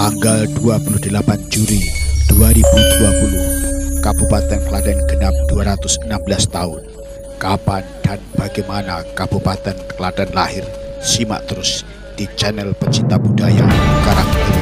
Tanggal 28 Juli 2020, Kabupaten Klaten genap 216 tahun. Kapan dan bagaimana Kabupaten Klaten lahir? Simak terus di channel pecinta budaya Karangtengah.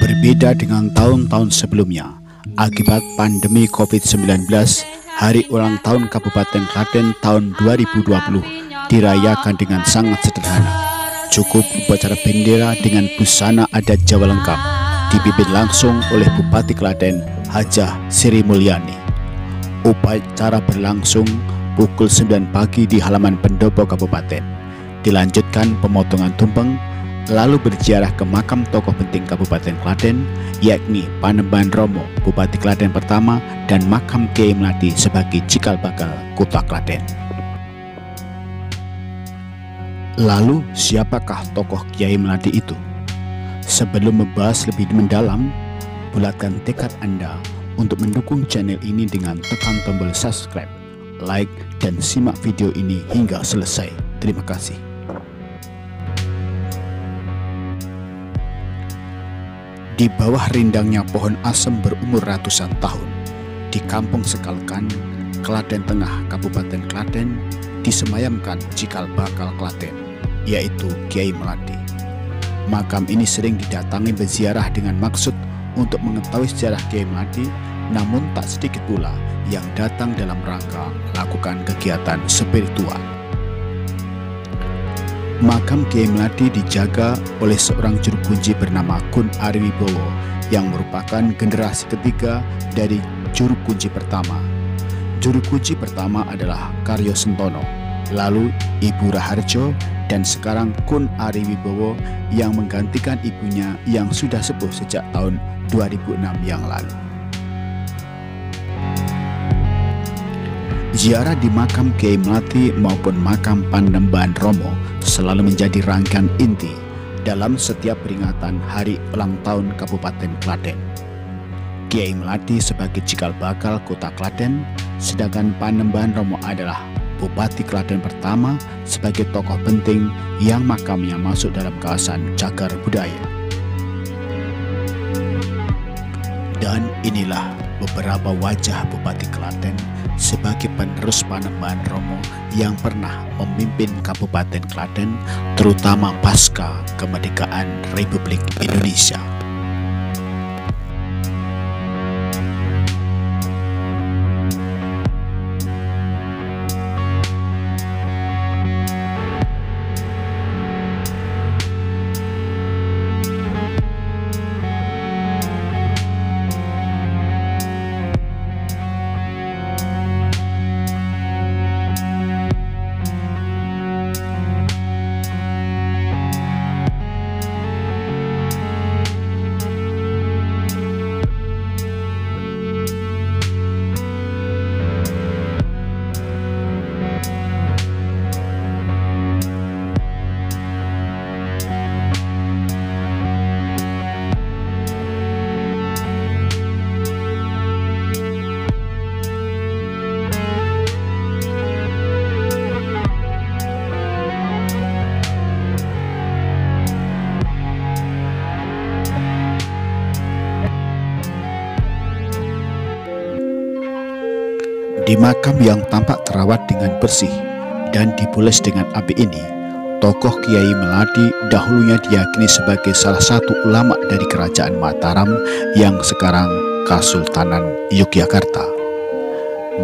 Berbeda dengan tahun-tahun sebelumnya, akibat pandemi COVID-19, hari ulang tahun Kabupaten Klaten tahun 2020 dirayakan dengan sangat sederhana. Cukup upacara bendera dengan busana adat Jawa lengkap, dipimpin langsung oleh Bupati Klaten, Hajah Sri Mulyani. Upacara berlangsung pukul 9 pagi di halaman pendopo kabupaten. Dilanjutkan pemotongan tumpeng, lalu berziarah ke makam tokoh penting Kabupaten Klaten, yakni Panembahan Romo, Bupati Klaten pertama, dan makam Kiai Melati sebagai cikal bakal kota Klaten. Lalu siapakah tokoh Kiai Melati itu? Sebelum membahas lebih mendalam, bulatkan tekad Anda untuk mendukung channel ini dengan tekan tombol subscribe, like, dan simak video ini hingga selesai. Terima kasih. Di bawah rindangnya pohon asem berumur ratusan tahun, di Kampung Sekalkan, Klaten Tengah, Kabupaten Klaten, disemayamkan cikal bakal Klaten, yaitu Kiai Melati. Makam ini sering didatangi berziarah dengan maksud untuk mengetahui sejarah Kiai Melati, namun tak sedikit pula yang datang dalam rangka melakukan kegiatan spiritual. Makam Kiai Melati dijaga oleh seorang juru kunci bernama Kun Ariwibowo yang merupakan generasi ketiga dari juru kunci pertama. Juru kunci pertama adalah Karyo Sentono, lalu Ibu Raharjo, dan sekarang Kun Ariwibowo yang menggantikan ibunya yang sudah sepuh sejak tahun 2006 yang lalu. Ziarah di makam Kiai Melati maupun makam Panembahan Romo selalu menjadi rangkaian inti dalam setiap peringatan hari ulang tahun Kabupaten Klaten. Kiai Melati sebagai cikal bakal kota Klaten, sedangkan Panembahan Romo adalah Bupati Klaten pertama sebagai tokoh penting yang makamnya masuk dalam kawasan cagar budaya. Dan inilah beberapa wajah Bupati Klaten sebagai penerus Panembahan Romo yang pernah memimpin Kabupaten Klaten, terutama pasca kemerdekaan Republik Indonesia. Di makam yang tampak terawat dengan bersih dan dipoles dengan api ini, tokoh Kiai Melati dahulunya diyakini sebagai salah satu ulama dari Kerajaan Mataram yang sekarang Kasultanan Yogyakarta.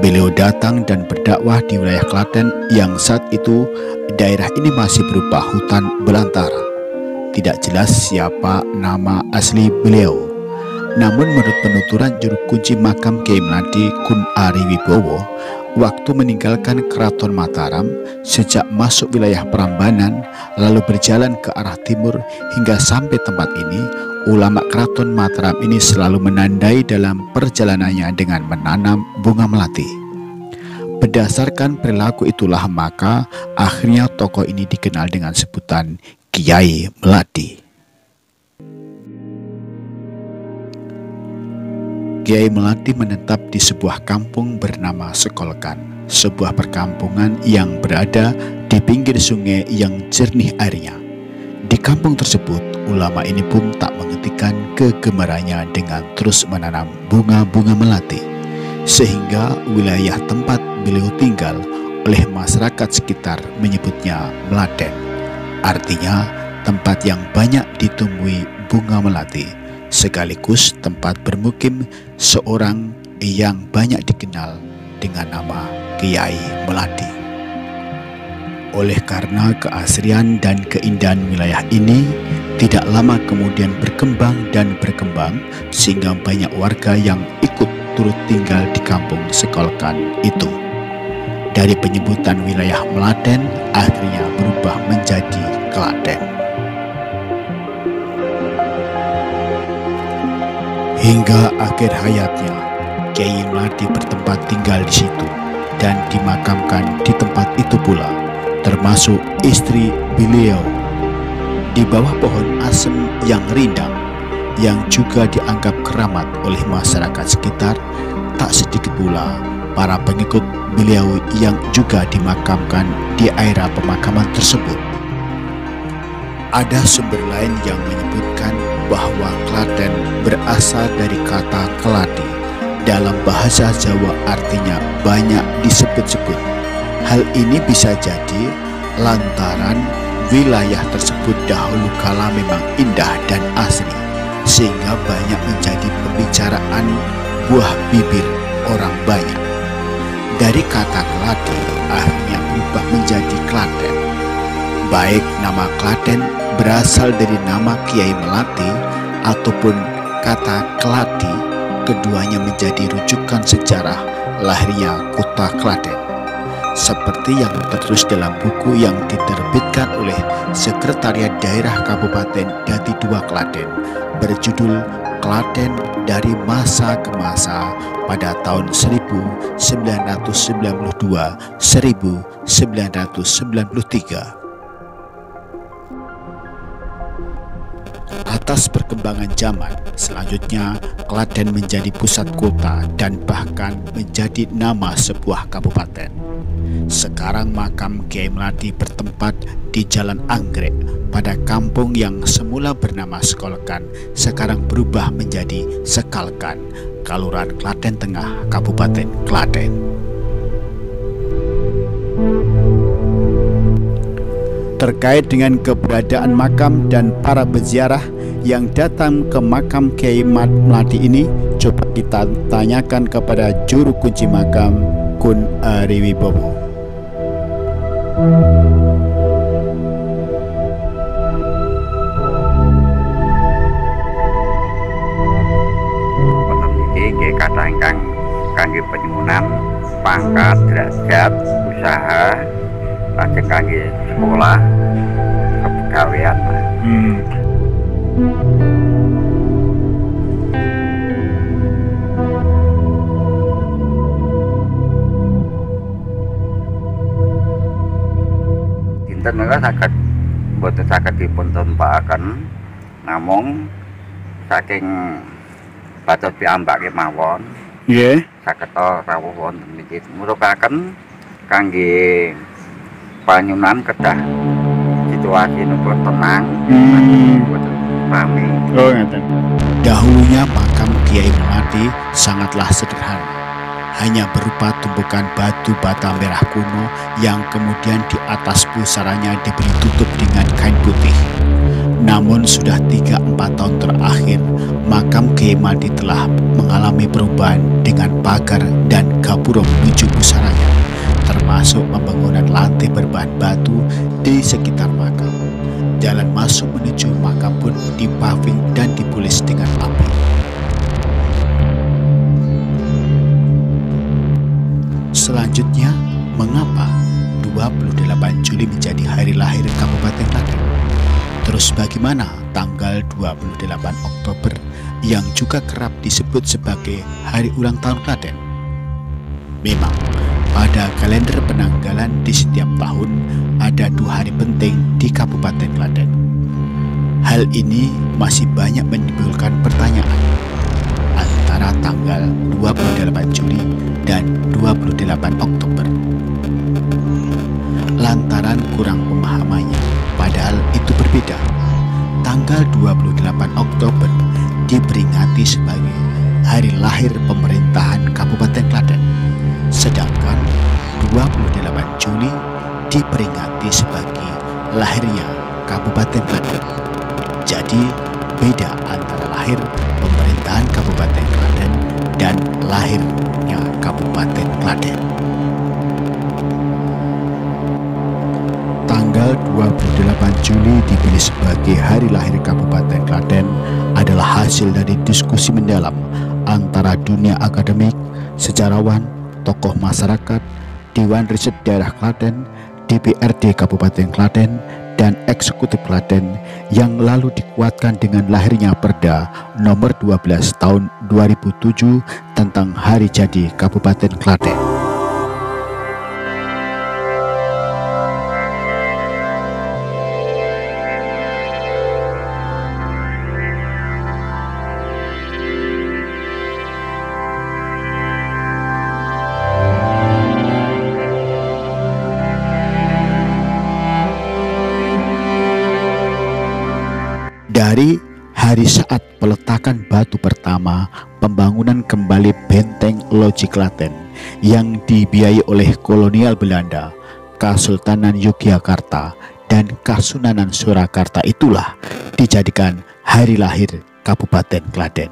Beliau datang dan berdakwah di wilayah Klaten yang saat itu daerah ini masih berupa hutan belantara. Tidak jelas siapa nama asli beliau. Namun menurut penuturan juru kunci makam Kiai Melati Kun Ariwibowo, waktu meninggalkan Keraton Mataram sejak masuk wilayah Prambanan lalu berjalan ke arah timur hingga sampai tempat ini, ulama keraton Mataram ini selalu menandai dalam perjalanannya dengan menanam bunga melati. Berdasarkan perilaku itulah maka akhirnya tokoh ini dikenal dengan sebutan Kiai Melati. Kiai Melati menetap di sebuah kampung bernama Sekolkan, sebuah perkampungan yang berada di pinggir sungai yang jernih airnya. Di kampung tersebut, ulama ini pun tak menghentikan kegemarannya dengan terus menanam bunga-bunga melati, sehingga wilayah tempat beliau tinggal oleh masyarakat sekitar menyebutnya Melaten, artinya tempat yang banyak ditumbuhi bunga melati, sekaligus tempat bermukim seorang yang banyak dikenal dengan nama Kiai Melati. Oleh karena keasrian dan keindahan wilayah ini, tidak lama kemudian berkembang dan berkembang sehingga banyak warga yang ikut turut tinggal di kampung Sekolkan itu. Dari penyebutan wilayah Melaten akhirnya berubah menjadi Klaten. Hingga akhir hayatnya, Kiai Melati bertempat tinggal di situ dan dimakamkan di tempat itu pula, termasuk istri beliau. Di bawah pohon asem yang rindang, yang juga dianggap keramat oleh masyarakat sekitar, tak sedikit pula para pengikut beliau yang juga dimakamkan di area pemakaman tersebut. Ada sumber lain yang menyebutkan bahwa Klaten berasal dari kata keladi. Dalam bahasa Jawa artinya banyak disebut-sebut. Hal ini bisa jadi lantaran wilayah tersebut dahulu kala memang indah dan asri, sehingga banyak menjadi pembicaraan buah bibir orang banyak. Dari kata keladi akhirnya berubah menjadi Klaten. Baik nama Klaten berasal dari nama Kiai Melati ataupun kata keladi, keduanya menjadi rujukan sejarah lahirnya kota Klaten. Seperti yang tertulis dalam buku yang diterbitkan oleh Sekretariat Daerah Kabupaten Dadi II Klaten berjudul Klaten dari Masa ke Masa pada tahun 1992-1993. Atas perkembangan zaman, selanjutnya Klaten menjadi pusat kota dan bahkan menjadi nama sebuah kabupaten. Sekarang makam Kiai Melati bertempat di Jalan Anggrek pada kampung yang semula bernama Sekolkan, sekarang berubah menjadi Sekalkan, Kelurahan Klaten Tengah, Kabupaten Klaten. Terkait dengan keberadaan makam dan para peziarah yang datang ke makam Kiai Melati ini, coba kita tanyakan kepada juru kunci makam Kun Ariwibowo. Wonten iki nggih kathah ingkang kangge penyuwunan pangkat, derajat, usaha, lajeng kangge sekolah, kepegawaian. Dinten menika saged boten saged dipun tumpahaken, namung saking batos piyambak kemawon Nggih. saged rawuh wonten niki murupaken kangge panyunan kedah situasi napa tenang, boten rame. Oh, ngeten. Dahulunya makam Kiai Melati sangatlah sederhana, hanya berupa tumpukan batu bata merah kuno yang kemudian di atas pusaranya diberi tutup dengan kain putih. Namun sudah 3-4 tahun terakhir, makam Kiai Melati telah mengalami perubahan dengan pagar dan gapura menuju pusaranya, termasuk pembangunan lantai berbahan batu di sekitar makam. Jalan masuk menuju makam pun dipaving dan dipulis dengan api. Selanjutnya, mengapa 28 Juli menjadi hari lahir Kabupaten Klaten? Terus bagaimana tanggal 28 Oktober yang juga kerap disebut sebagai hari ulang tahun Klaten? Memang pada kalender penanggalan di setiap tahun ada 2 hari penting di Kabupaten Klaten. Hal ini masih banyak menimbulkan pertanyaan antara tanggal 28 Juli dan 28 Oktober. Lantaran kurang pemahamannya, padahal itu berbeda. Tanggal 28 Oktober diperingati sebagai hari lahir pemerintahan Kabupaten Klaten, sedangkan 28 Juli diperingati sebagai lahirnya Kabupaten Klaten. Jadi beda antara lahir pemerintahan Kabupaten Klaten dan lahirnya Kabupaten Klaten. Tanggal 28 Juli dipilih sebagai hari lahir Kabupaten Klaten adalah hasil dari diskusi mendalam antara dunia akademik, sejarawan, tokoh masyarakat, Dewan Riset Daerah Klaten, DPRD Kabupaten Klaten, dan Eksekutif Klaten yang lalu dikuatkan dengan lahirnya Perda Nomor 12 Tahun 2007 tentang Hari Jadi Kabupaten Klaten. Dari hari saat peletakan batu pertama pembangunan kembali benteng Loji Klaten yang dibiayai oleh kolonial Belanda, Kesultanan Yogyakarta, dan Kasunanan Surakarta itulah dijadikan hari lahir Kabupaten Klaten.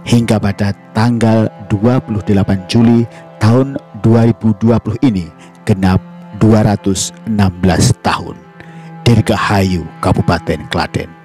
Hingga pada tanggal 28 Juli tahun 2020 ini genap 216 tahun. Dirgahayu Kabupaten Klaten.